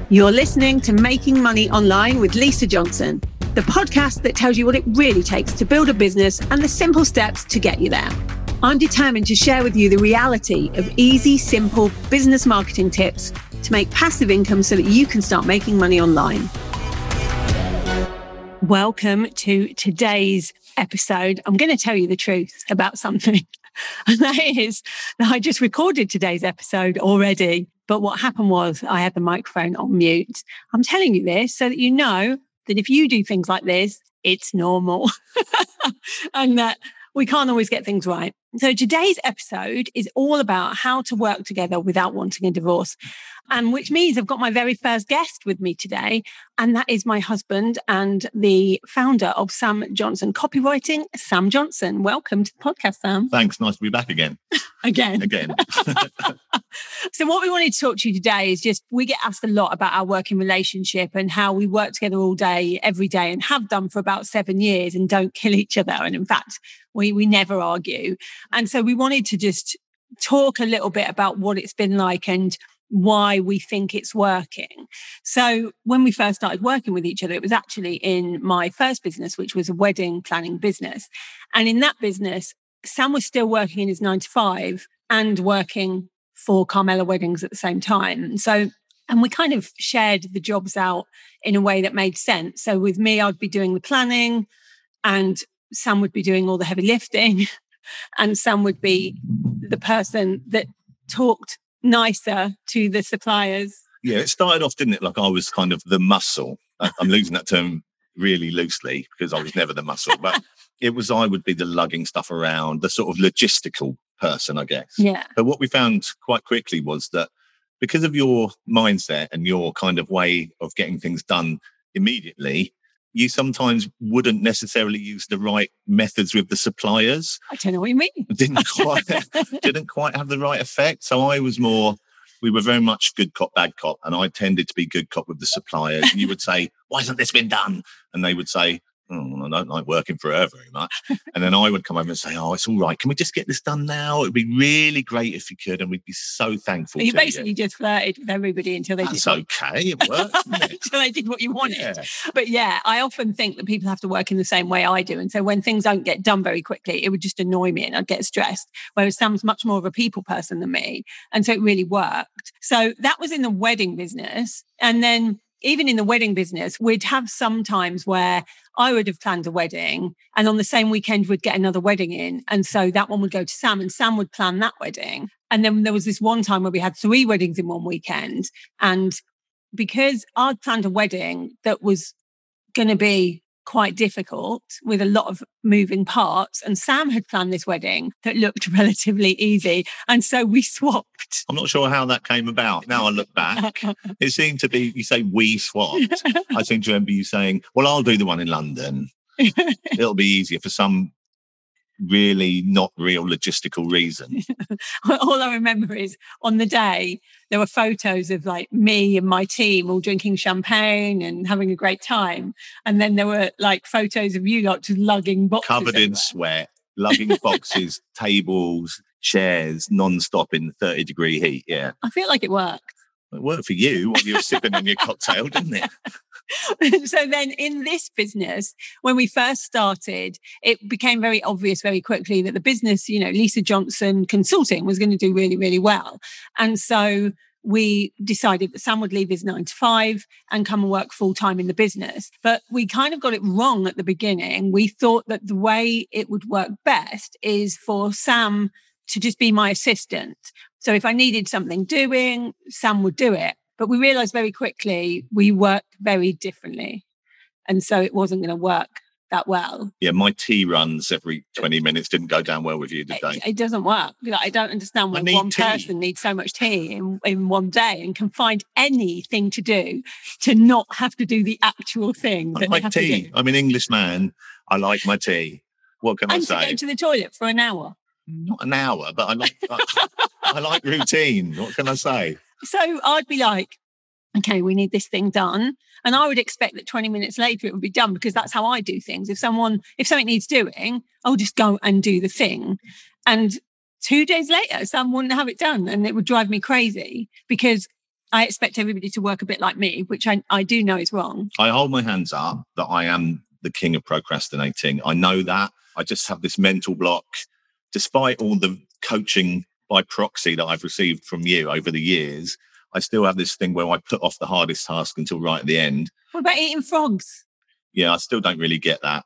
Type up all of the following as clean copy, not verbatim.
You're listening to Making Money Online with Lisa Johnson, the podcast that tells you what it really takes to build a business and the simple steps to get you there. I'm determined to share with you the reality of easy, simple business marketing tips to make passive income so that you can start making money online. Welcome to today's episode. I'm going to tell you the truth about something. And that is that I just recorded today's episode already. But what happened was I had the microphone on mute. I'm telling you this so that you know that if you do things like this, it's normal and that we can't always get things right. So today's episode is all about how to work together without wanting a divorce. And which means I've got my very first guest with me today. And that is my husband and the founder of Sam Johnson Copywriting, Sam Johnson. Welcome to the podcast, Sam. Thanks. Nice to be back again. Again. So what we wanted to talk to you today is just, we get asked a lot about our working relationship and how we work together all day, every day, and have done for about 7 years and don't kill each other. And in fact, we never argue. And so we wanted to just talk a little bit about what it's been like and why we think it's working. So when we first started working with each other, it was actually in my first business, which was a wedding planning business. And in that business, Sam was still working in his 9-to-5 and working for Carmela Weddings at the same time. And we kind of shared the jobs out in a way that made sense. So with me, I'd be doing the planning and Sam would be doing all the heavy lifting and Sam would be the person that talked nicer to the suppliers. Yeah, it started off, didn't it? Like I was kind of the muscle. I'm losing that term really loosely because I was never the muscle, but I would be the lugging stuff around, the sort of logistical person, I guess. Yeah. But what we found quite quickly was that because of your mindset and your kind of way of getting things done immediately, you sometimes wouldn't necessarily use the right methods with the suppliers. I don't know what you mean. Didn't quite have the right effect. So we were very much good cop, bad cop. And I tended to be good cop with the suppliers. And you would say, why hasn't this been done? And they would say, oh, I don't like working for her very much. And then I would come over and say, oh, it's all right. Can we just get this done now? It'd be really great if you could. And we'd be so thankful. You basically just flirted with everybody until they did. That's okay. It worked. Until they did what you wanted. Yeah. But yeah, I often think that people have to work in the same way I do. And so when things don't get done very quickly, it would just annoy me and I'd get stressed. Whereas Sam's much more of a people person than me. And so it really worked. So that was in the wedding business. And then even in the wedding business, we'd have some times where I would have planned a wedding and on the same weekend we'd get another wedding in. And so that one would go to Sam and Sam would plan that wedding. And then there was this one time where we had 3 weddings in one weekend. And because I'd planned a wedding that was going to be quite difficult with a lot of moving parts, and Sam had planned this wedding that looked relatively easy. And so we swapped. I'm not sure how that came about. Now I look back, it seemed to be, you say we swapped. I seem to remember you saying, well, I'll do the one in London. It'll be easier for some really not real logistical reason. All I remember is on the day, there were photos of like me and my team all drinking champagne and having a great time. And then there were like photos of you lot just lugging boxes. Covered in sweat, lugging boxes, tables, chairs, non-stop in 30-degree heat. Yeah. I feel like it worked. It worked for you while you were sipping on your cocktail, didn't it? So then in this business, when we first started, it became very obvious very quickly that the business, Lisa Johnson Consulting was going to do really, really well. And so we decided that Sam would leave his 9-to-5 and come and work full time in the business. But we kind of got it wrong at the beginning. We thought that the way it would work best is for Sam to just be my assistant. So if I needed something doing, Sam would do it. But we realized very quickly we worked very differently. And so it wasn't going to work that well. Yeah, my tea runs every 20 minutes didn't go down well with you, did they? It doesn't work. I don't understand why one person needs so much tea in one day and can find anything to do to not have to do the actual thing that they have to do. I'm an English man. I like my tea. What can I say? And to go to the toilet for an hour. Not an hour, but I like routine. What can I say? So I'd be like, okay, we need this thing done. And I would expect that 20 minutes later it would be done because that's how I do things. If something needs doing, I'll just go and do the thing. And 2 days later, Sam wouldn't have it done. And it would drive me crazy because I expect everybody to work a bit like me, which I do know is wrong. I hold my hands up that I am the king of procrastinating. I know that. I just have this mental block, despite all the coaching by proxy that I've received from you over the years. I still have this thing where I put off the hardest task until right at the end. What about eating frogs? Yeah, I still don't really get that.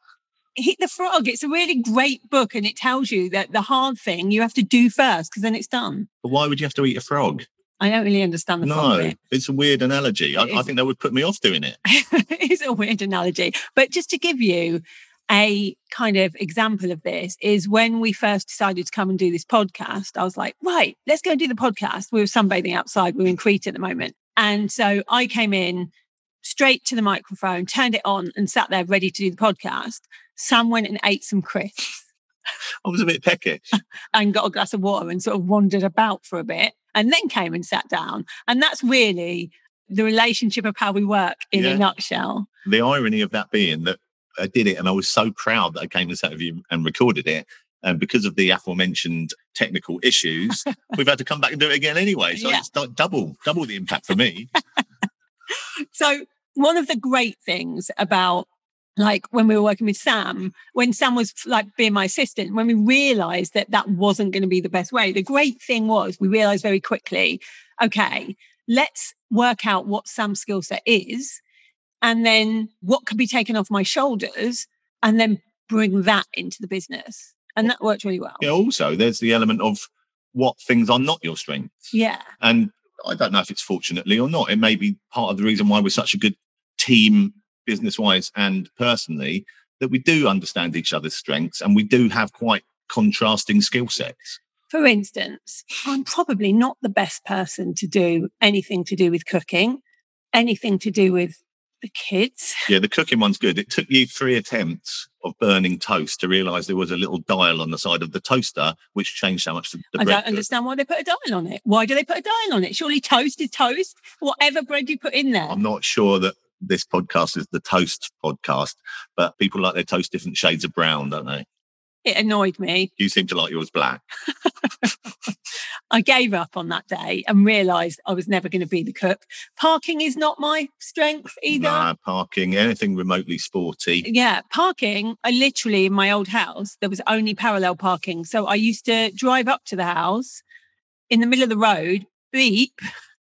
Eat the Frog. It's a really great book, and it tells you that the hard thing you have to do first because then it's done. But why would you have to eat a frog? I don't really understand the frog bit. It's a weird analogy. I think that would put me off doing it. It's a weird analogy. But just to give you a kind of example of this is when we first decided to come and do this podcast, I was like, right, let's go and do the podcast. We were sunbathing outside. We were in Crete at the moment. And so I came in straight to the microphone, turned it on and sat there ready to do the podcast. Sam went and ate some crisps. I was a bit peckish. And got a glass of water and sort of wandered about for a bit and then came and sat down. And that's really the relationship of how we work in a nutshell. The irony of that being that I did it and I was so proud that I came and sat with you and recorded it. And because of the aforementioned technical issues, we've had to come back and do it again anyway. So it's like double the impact for me. So one of the great things about like when we were working with Sam, when Sam was like being my assistant, when we realized that that wasn't going to be the best way, the great thing was we realized very quickly, okay, let's work out what Sam's skill set is and then what could be taken off my shoulders and then bring that into the business. And that worked really well. Yeah, also there's the element of what things are not your strengths. Yeah. And I don't know if it's fortunately or not. It may be part of the reason why we're such a good team, business-wise and personally, that we do understand each other's strengths and we do have quite contrasting skill sets. For instance, I'm probably not the best person to do anything to do with cooking, anything to do with the kids. Yeah, the cooking one's good. It took you 3 attempts of burning toast to realise there was a little dial on the side of the toaster, which changed how much the bread I don't understand why they put a dial on it. Why do they put a dial on it? Surely toast is toast, whatever bread you put in there. I'm not sure that this podcast is the toast podcast, but people like their toast different shades of brown, don't they? It annoyed me. You seem to like yours black. I gave up on that day and realised I was never going to be the cook. Parking is not my strength either. Nah, parking, anything remotely sporty. Yeah, parking. I literally, in my old house, there was only parallel parking. So I used to drive up to the house in the middle of the road, beep,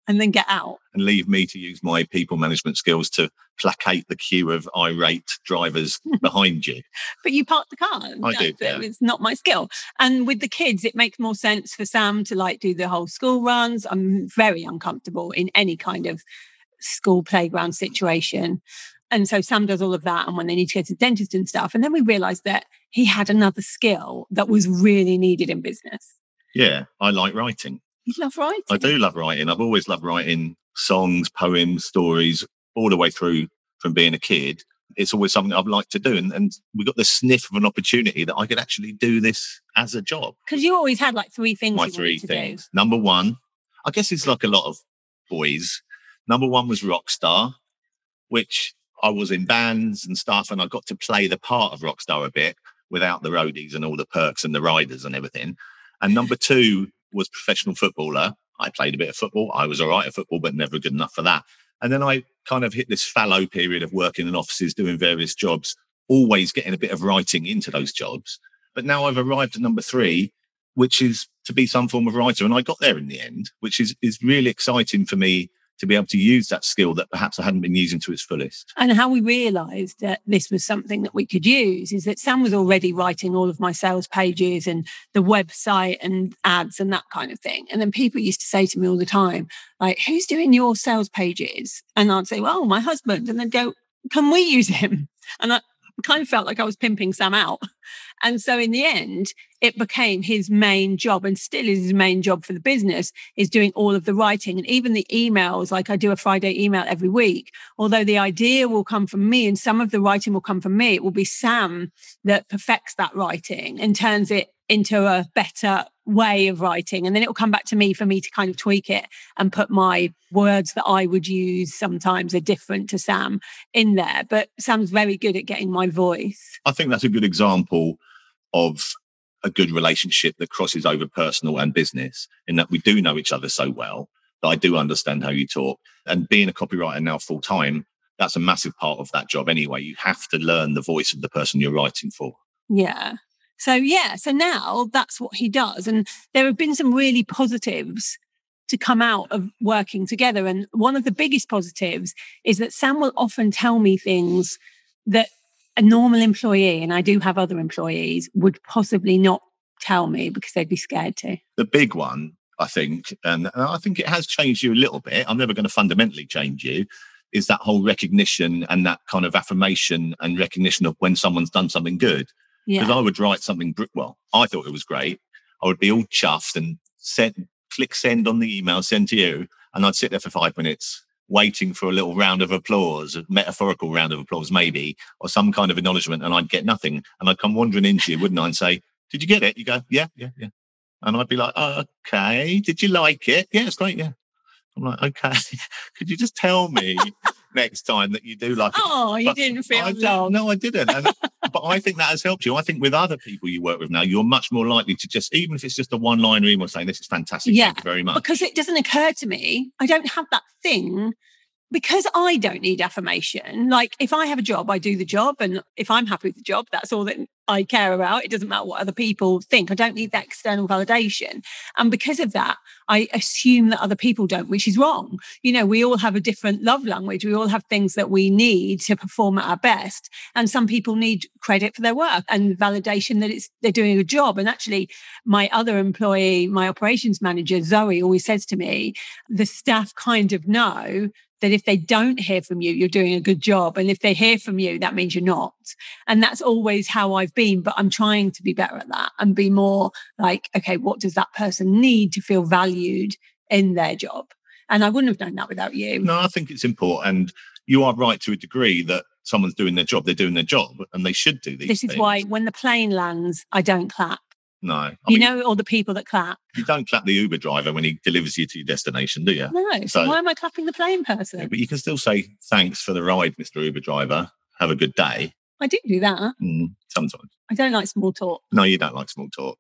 and then get out. And leave me to use my people management skills to placate the queue of irate drivers behind you. But you parked the car. I did, yeah. It's not my skill. And with the kids, it makes more sense for Sam to like do the whole school runs. I'm very uncomfortable in any kind of school playground situation. And so Sam does all of that. And when they need to go to the dentist and stuff. And then we realized that he had another skill that was really needed in business. Yeah, I like writing. You love writing? I do love writing. I've always loved writing songs, poems, stories, all the way through from being a kid. It's always something I've liked to do. And we got the sniff of an opportunity that I could actually do this as a job. Because you always had like 3 things. My you 3 wanted to things. do. Number 1, I guess it's like a lot of boys. Number 1 was Rockstar, which I was in bands and stuff. And I got to play the part of Rockstar a bit without the roadies and all the perks and the riders and everything. And number 2 was professional footballer. I played a bit of football. I was all right at football, but never good enough for that. And then I kind of hit this fallow period of working in offices, doing various jobs, always getting a bit of writing into those jobs. But now I've arrived at number 3, which is to be some form of writer. And I got there in the end, which is really exciting for me to be able to use that skill that perhaps I hadn't been using to its fullest. And how we realised that this was something that we could use is that Sam was already writing all of my sales pages and the website and ads and that kind of thing. And then people used to say to me all the time, like, who's doing your sales pages? And I'd say, well, my husband. And they'd go, can we use him? And I kind of felt like I was pimping Sam out. And so in the end, it became his main job and still is his main job for the business is doing all of the writing and even the emails. Like I do a Friday email every week, although the idea will come from me and some of the writing will come from me. It will be Sam that perfects that writing and turns it into a better way of writing. And then it will come back to me for me to kind of tweak it and put my words that I would use sometimes are different to Sam in there. But Sam's very good at getting my voice. I think that's a good example of a good relationship that crosses over personal and business in that we do know each other so well. that I do understand how you talk. And being a copywriter now full time, that's a massive part of that job anyway. You have to learn the voice of the person you're writing for. Yeah. So now that's what he does. And there have been some really positives to come out of working together. And one of the biggest positives is that Sam will often tell me things that a normal employee, and I do have other employees, would possibly not tell me because they'd be scared to. The big one, I think, and I think it has changed you a little bit, I'm never going to fundamentally change you, is that whole recognition and that kind of affirmation and recognition of when someone's done something good. Because I would write something, I thought it was great. I would be all chuffed and click send on the email, send to you, and I'd sit there for 5 minutes waiting for a little round of applause, a metaphorical round of applause maybe, or some kind of acknowledgement, and I'd get nothing. And I'd come wandering into you, wouldn't I, and say, did you get it? You go, yeah. And I'd be like, oh, okay, did you like it? Yeah, it's great, yeah. I'm like, okay, could you just tell me next time that you do like it? Oh, you didn't feel loved. No, I didn't. But I think that has helped you. I think with other people you work with now, you're much more likely to just, even if it's just a one-liner email saying, this is fantastic, thank you very much. Because it doesn't occur to me, I don't have that thing, because I don't need affirmation. Like, if I have a job, I do the job. And if I'm happy with the job, that's all that I care about. It doesn't matter what other people think. I don't need that external validation. And because of that, I assume that other people don't, which is wrong. You know, we all have a different love language. We all have things that we need to perform at our best. And some people need credit for their work and validation that they're doing a job. And actually, my other employee, my operations manager, Zoe, always says to me, the staff kind of know that if they don't hear from you, you're doing a good job. And if they hear from you, that means you're not. And that's always how I've been. But I'm trying to be better at that and be more like, okay, what does that person need to feel valued in their job? And I wouldn't have known that without you. No, I think it's important. And you are right to a degree that someone's doing their job. They're doing their job and they should do these things. This is why when the plane lands, I don't clap. No. I mean, all the people that clap. You don't clap the Uber driver when he delivers you to your destination, do you? No. So why am I clapping the plane person? Yeah, but you can still say, thanks for the ride, Mr. Uber driver. Have a good day. I do that. Sometimes. I don't like small talk. No, you don't like small talk.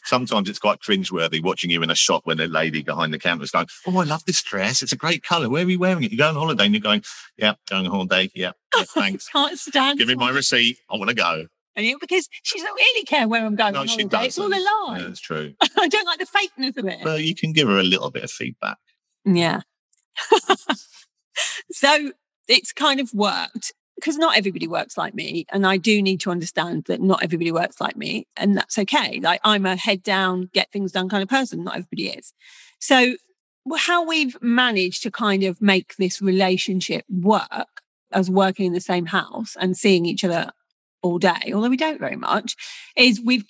Sometimes it's quite cringeworthy watching you in a shop when a lady behind the counter is going, oh, I love this dress. It's a great colour. Where are you wearing it? You go on holiday and you're going, yeah, going on holiday. Yeah, thanks. Can't stand. Give me my receipt. I want to go. Because she doesn't really care where I'm going. No, she doesn't. It's all a lie. Yeah, that's true. I don't like the fakeness of it. Well, you can give her a little bit of feedback. Yeah. So it's kind of worked because not everybody works like me. And I do need to understand that not everybody works like me. And that's okay. Like, I'm a head down, get things done kind of person. Not everybody is. So how we've managed to kind of make this relationship work as working in the same house and seeing each other all day, although we don't very much, is we've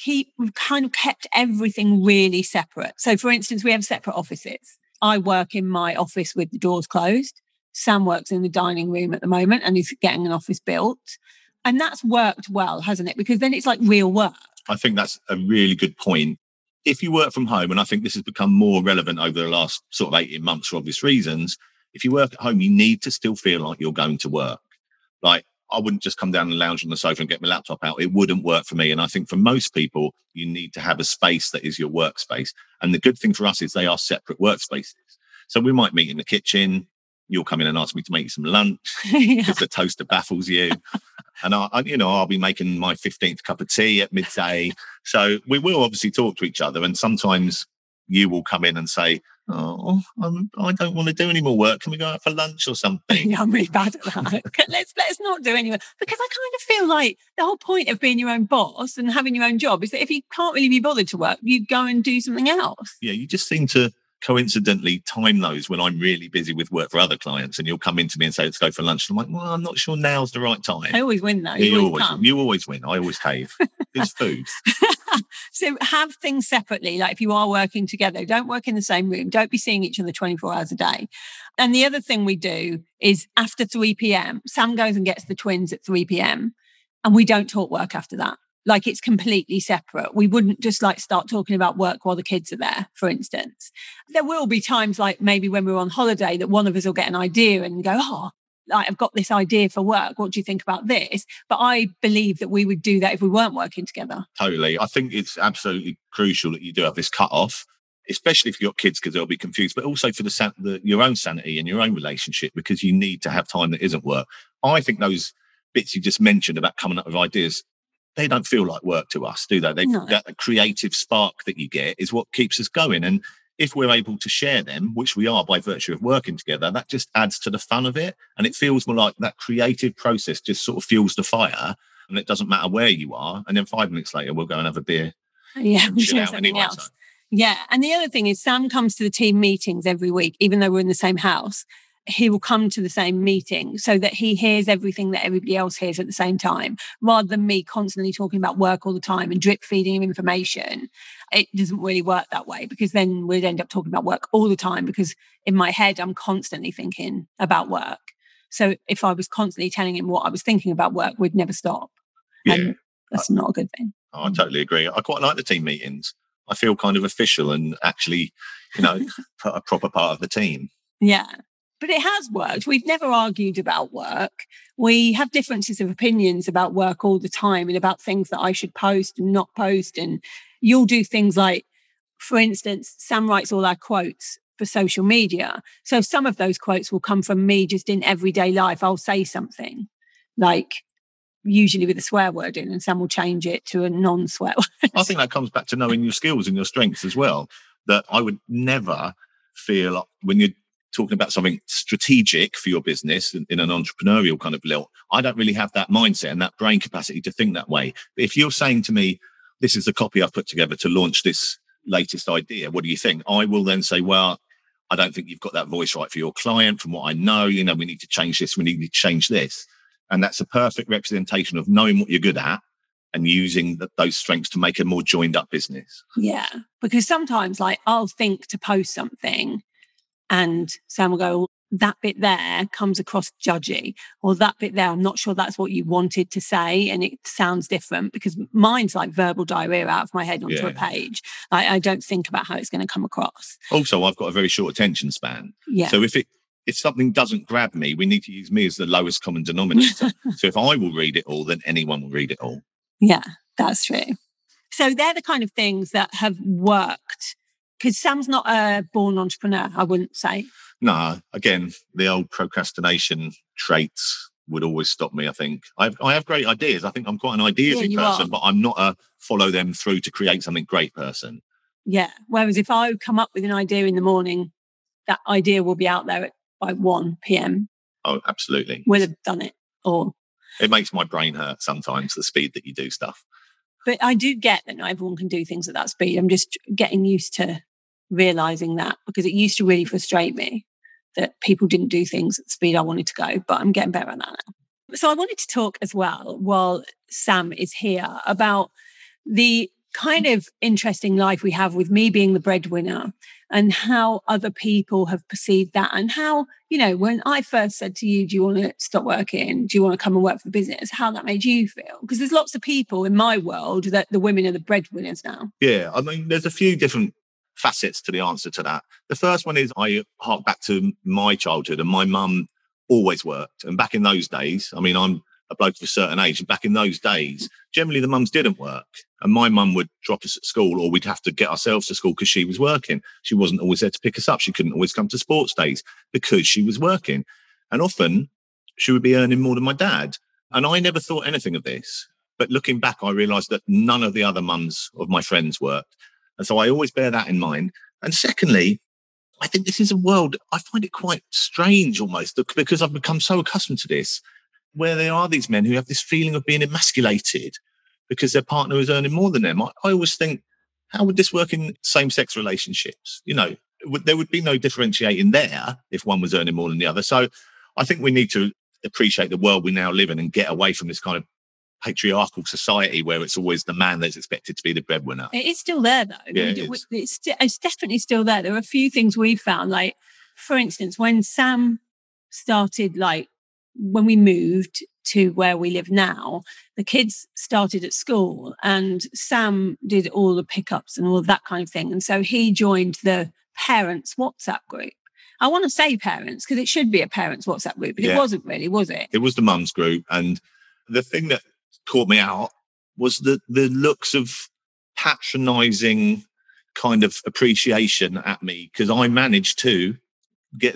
kind of kept everything really separate. So for instance, we have separate offices. I work in my office with the doors closed. Sam works in the dining room at the moment and he's getting an office built. And that's worked well, hasn't it? Because then it's like real work. I think that's a really good point. If you work from home, and I think this has become more relevant over the last sort of 18 months for obvious reasons, if you work at home, you need to still feel like you're going to work. Like, I wouldn't just come down and lounge on the sofa and get my laptop out. It wouldn't work for me. And I think for most people, you need to have a space that is your workspace. And the good thing for us is they are separate workspaces. So we might meet in the kitchen. You'll come in and ask me to make you some lunch because the toaster baffles you. And I'll be making my 15th cup of tea at midday. So we will obviously talk to each other. And sometimes you will come in and say, oh, I don't want to do any more work. Can we go out for lunch or something? Yeah, I'm really bad at that. Let's not do any work. Because I kind of feel like the whole point of being your own boss and having your own job is that if you can't really be bothered to work, you go and do something else. Yeah, you just seem to coincidentally time those when I'm really busy with work for other clients, and you'll come into me and say, let's go for lunch. And I'm like, well, I'm not sure now's the right time. I always win though. You always win. I always cave. It's food. So have things separately. Like if you are working together, don't work in the same room. Don't be seeing each other 24 hours a day. And the other thing we do is after 3 p.m, Sam goes and gets the twins at 3 p.m. and we don't talk work after that. Like it's completely separate. We wouldn't just like start talking about work while the kids are there, for instance. There will be times like maybe when we're on holiday that one of us will get an idea and go, oh, like, I've got this idea for work. What do you think about this? But I believe that we would do that if we weren't working together. Totally. I think it's absolutely crucial that you do have this cut off. especially if you've got kids, because they'll be confused, but also for your own sanity and your own relationship, because you need to have time that isn't work. I think those bits you just mentioned about coming up with ideas, they don't feel like work to us, do they? No. That creative spark that you get is what keeps us going. And if we're able to share them, which we are by virtue of working together, that just adds to the fun of it. And it feels more like that creative process just sort of fuels the fire, and it doesn't matter where you are. And then 5 minutes later, we'll go and have a beer. Yeah, we chill share out something anyway, else. so. Yeah. And the other thing is Sam comes to the team meetings every week, even though we're in the same house. He will come to the same meeting so that he hears everything that everybody else hears at the same time, rather than me constantly talking about work all the time and drip feeding him information. It doesn't really work that way, because then we'd end up talking about work all the time, because in my head, I'm constantly thinking about work. So if I was constantly telling him what I was thinking about work, we'd never stop. Yeah. And that's not a good thing. I totally agree. I quite like the team meetings. I feel kind of official and actually, a proper part of the team. Yeah. But it has worked. We've never argued about work. We have differences of opinions about work all the time, and about things that I should post and not post. And you'll do things like, for instance, Sam writes all our quotes for social media. So some of those quotes will come from me just in everyday life. I'll say something like, usually with a swear word in, and Sam will change it to a non-swear word. I think that comes back to knowing your skills and your strengths as well. That I would never feel like, when you're talking about something strategic for your business in an entrepreneurial kind of level, I don't really have that mindset and that brain capacity to think that way. But if you're saying to me, this is the copy I've put together to launch this latest idea, what do you think? I will then say, well, I don't think you've got that voice right for your client. From what I know, we need to change this. We need to change this. And that's a perfect representation of knowing what you're good at and using those strengths to make a more joined up business. Yeah. Because sometimes I'll think to post something, and Sam will go, that bit there comes across judgy, or that bit there, I'm not sure that's what you wanted to say. And it sounds different, because mine's like verbal diarrhea out of my head onto a page. I don't think about how it's going to come across. Also, I've got a very short attention span. Yeah. So if something doesn't grab me, we need to use me as the lowest common denominator. So if I will read it all, then anyone will read it all. Yeah, that's true. So they're the kind of things that have worked. Because Sam's not a born entrepreneur, I wouldn't say. No, again, the old procrastination traits would always stop me, I think. I have great ideas. I think I'm quite an ideasy person, but I'm not a follow them through to create something great person. Yeah. Whereas if I come up with an idea in the morning, that idea will be out there by 1 p.m. Oh, absolutely. We'll have done it. Or it makes my brain hurt sometimes, the speed that you do stuff. But I do get that not everyone can do things at that speed. I'm just getting used to realizing that, because it used to really frustrate me that people didn't do things at the speed I wanted to go, but I'm getting better at that now. So I wanted to talk as well, while Sam is here, about the kind of interesting life we have with me being the breadwinner, and how other people have perceived that, and how, when I first said to you, do you want to stop working? Do you want to come and work for the business? How that made you feel? Because there's lots of people in my world that the women are the breadwinners now. Yeah, I mean, there's a few different facets to the answer to that. The first one is I hark back to my childhood, and my mum always worked. And back in those days, I mean, I'm a bloke of a certain age, and back in those days, generally the mums didn't work. And my mum would drop us at school, or we'd have to get ourselves to school because she was working. She wasn't always there to pick us up. She couldn't always come to sports days because she was working. And often she would be earning more than my dad. And I never thought anything of this. But looking back, I realised that none of the other mums of my friends worked. And so I always bear that in mind. And secondly, I think this is a world, I find it quite strange almost, because I've become so accustomed to this, where there are these men who have this feeling of being emasculated because their partner is earning more than them. I always think, how would this work in same-sex relationships? There would be no differentiating there if one was earning more than the other. So I think we need to appreciate the world we now live in and get away from this kind of patriarchal society where it's always the man that's expected to be the breadwinner. It is still there, though. Yeah, it's definitely still there. There are a few things we've found, like, for instance, when Sam started, when we moved to where we live now, the kids started at school, and Sam did all the pickups and all of that kind of thing. And so he joined the parents' WhatsApp group. I want to say parents, because it should be a parents' WhatsApp group, but it wasn't really, was it? It was the mums group. And the thing that caught me out was the looks of patronising kind of appreciation at me because I managed to get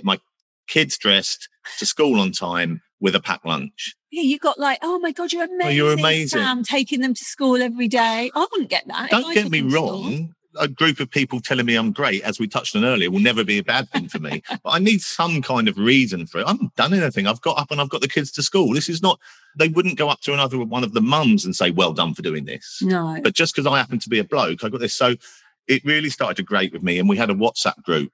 my kids dressed to school on time with a packed lunch. Yeah, you got like, oh my God, you're amazing. Oh, you're amazing. Sam, taking them to school every day. I wouldn't get that. Don't get me wrong. A group of people telling me I'm great, as we touched on earlier, will never be a bad thing for me. But I need some kind of reason for it. I haven't done anything. I've got up and I've got the kids to school. This is not, they wouldn't go up to another one of the mums and say, well done for doing this. No. But just because I happen to be a bloke, I got this. So it really started to grate with me. And we had a WhatsApp group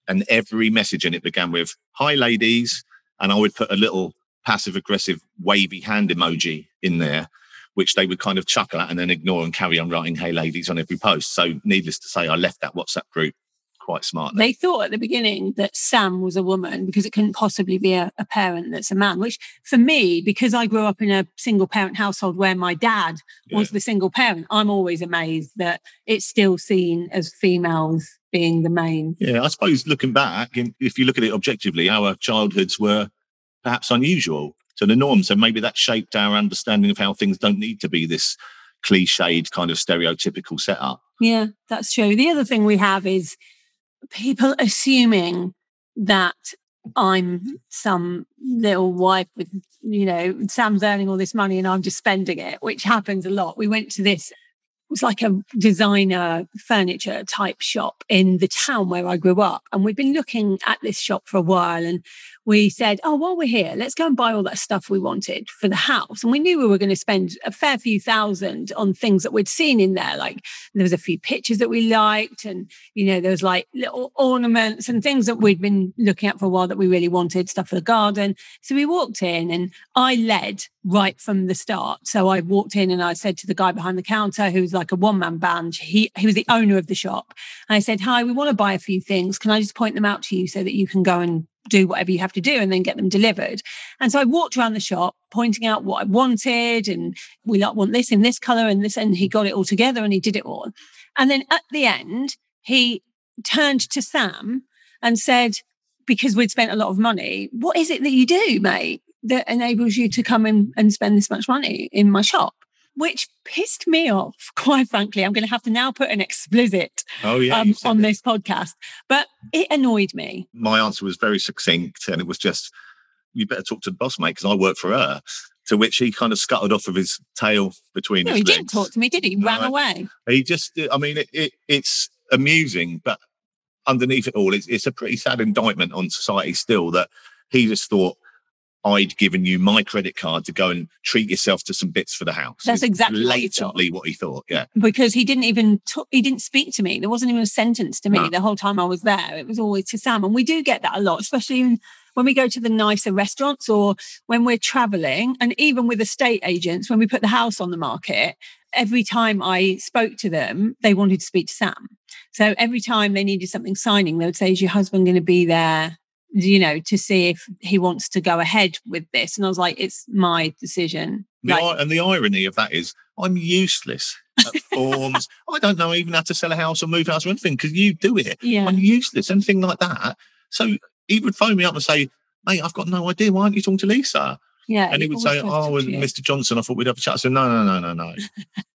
and every message in it began with, hi, ladies. And I would put a little passive aggressive wavy hand emoji in there, which they would kind of chuckle at and then ignore and carry on writing, hey, ladies, on every post. So needless to say, I left that WhatsApp group quite smartly. They thought at the beginning that Sam was a woman because it couldn't possibly be a parent that's a man, which for me, because I grew up in a single parent household where my dad was the single parent, I'm always amazed that it's still seen as females being the main. Yeah, I suppose looking back, if you look at it objectively, our childhoods were perhaps unusual to the norm. So maybe that shaped our understanding of how things don't need to be this cliched kind of stereotypical setup. Yeah, that's true. The other thing we have is people assuming that I'm some little wife with, Sam's earning all this money and I'm just spending it, which happens a lot. We went to this, it was like a designer furniture type shop in the town where I grew up. And we'd been looking at this shop for a while and we said, oh, while we're here, let's go and buy all that stuff we wanted for the house. And we knew we were going to spend a fair few thousand on things that we'd seen in there. Like there was a few pictures that we liked and, there was like little ornaments and things that we'd been looking at for a while that we really wanted, stuff for the garden. So we walked in and I led right from the start. So I walked in and I said to the guy behind the counter, who's like a one-man band, he was the owner of the shop. And I said, hi, we want to buy a few things. Can I just point them out to you so that you can go and do whatever you have to do and then get them delivered? And so I walked around the shop pointing out what I wanted and we want this in this color and this, and he got it all together and he did it all. And then at the end, he turned to Sam and said, because we'd spent a lot of money, what is it that you do, mate, that enables you to come in and spend this much money in my shop? Which pissed me off, quite frankly. I'm going to have to now put an explicit on this podcast. But it annoyed me. My answer was very succinct and it was just, you better talk to the boss, mate, because I work for her. To which he kind of scuttled off with his tail between his legs. He didn't talk to me, did he? He ran away. He just, it's amusing, but underneath it all, it's a pretty sad indictment on society still that he just thought, I'd given you my credit card to go and treat yourself to some bits for the house. That's exactly blatantly what he thought. Yeah, because he didn't even he didn't speak to me. There wasn't even a sentence to me the whole time I was there. It was always to Sam, and we do get that a lot, especially when we go to the nicer restaurants or when we're traveling, and even with estate agents when we put the house on the market. Every time I spoke to them, they wanted to speak to Sam. So every time they needed something signing, they would say, "Is your husband going to be there?" To see if he wants to go ahead with this. And I was like, it's my decision. And the irony of that is I'm useless at forms. I don't know even how to sell a house or move house or anything because you do it. Yeah. I'm useless, anything like that. So he would phone me up and say, mate, I've got no idea. Why aren't you talking to Lisa? Yeah. And he would say, and Mr. Johnson, I thought we'd have a chat. I said, no.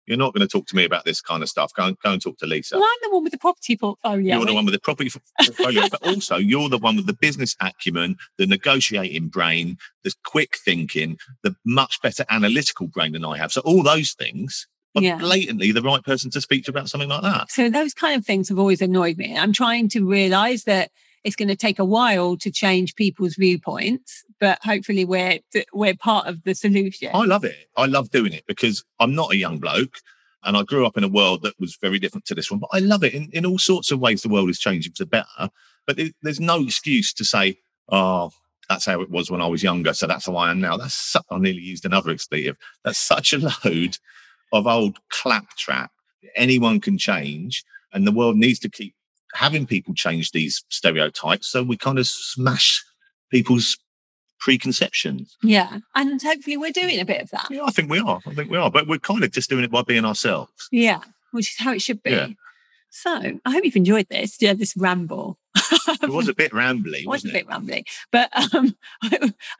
You're not going to talk to me about this kind of stuff. Go and talk to Lisa. Well, I'm the one with the property portfolio. You're the one with the property portfolio, but also you're the one with the business acumen, the negotiating brain, the quick thinking, the much better analytical brain than I have. So all those things are blatantly the right person to speak to about something like that. So those kind of things have always annoyed me. I'm trying to realise that it's going to take a while to change people's viewpoints, but hopefully we're part of the solution. I love it. I love doing it because I'm not a young bloke and I grew up in a world that was very different to this one, but I love it. In all sorts of ways, the world is changing for the better, but there's no excuse to say, oh, that's how it was when I was younger, so that's how I am now. I nearly used another expletive. That's such a load of old claptrap. Anyone can change and the world needs to keep having people change these stereotypes so we kind of smash people's preconceptions. Yeah. And hopefully we're doing a bit of that. Yeah, I think we are. But we're kind of just doing it by being ourselves. Yeah, which is how it should be. Yeah. So I hope you've enjoyed this. Yeah, this ramble. It was a bit rambly, wasn't it? It was a bit rambly. But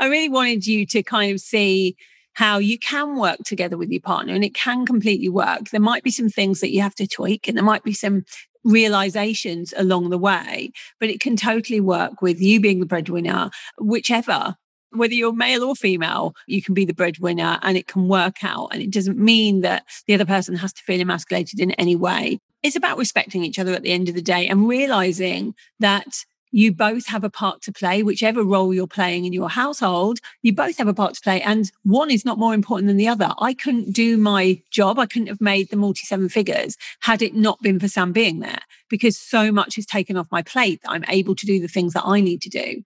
I really wanted you to kind of see how you can work together with your partner and it can completely work. There might be some things that you have to tweak and there might be some realizations along the way, but it can totally work with you being the breadwinner, whichever. Whether you're male or female, you can be the breadwinner and it can work out. And it doesn't mean that the other person has to feel emasculated in any way. It's about respecting each other at the end of the day and realizing that you both have a part to play, whichever role you're playing in your household, you both have a part to play. And one is not more important than the other. I couldn't do my job. I couldn't have made the multi-7 figures had it not been for Sam being there, because so much is taken off my plate that I'm able to do the things that I need to do.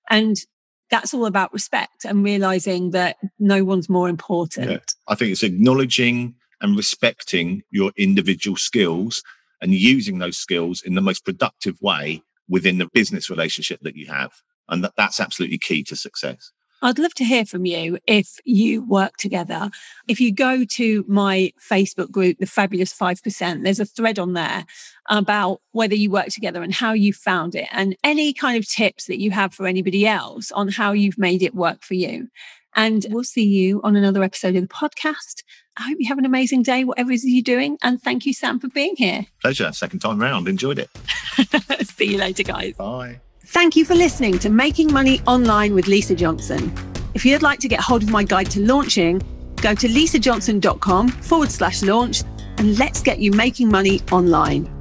And that's all about respect and realizing that no one's more important. Yeah. I think it's acknowledging and respecting your individual skills and using those skills in the most productive way within the business relationship that you have. And that's absolutely key to success. I'd love to hear from you if you work together. If you go to my Facebook group, The Fabulous 5%, there's a thread on there about whether you work together and how you found it and any kind of tips that you have for anybody else on how you've made it work for you. And we'll see you on another episode of the podcast. I hope you have an amazing day, whatever it is you're doing. And thank you, Sam, for being here. Pleasure. Second time round. Enjoyed it. See you later, guys. Bye. Thank you for listening to Making Money Online with Lisa Johnson. If you'd like to get hold of my guide to launching, go to lisajohnson.com/launch and let's get you making money online.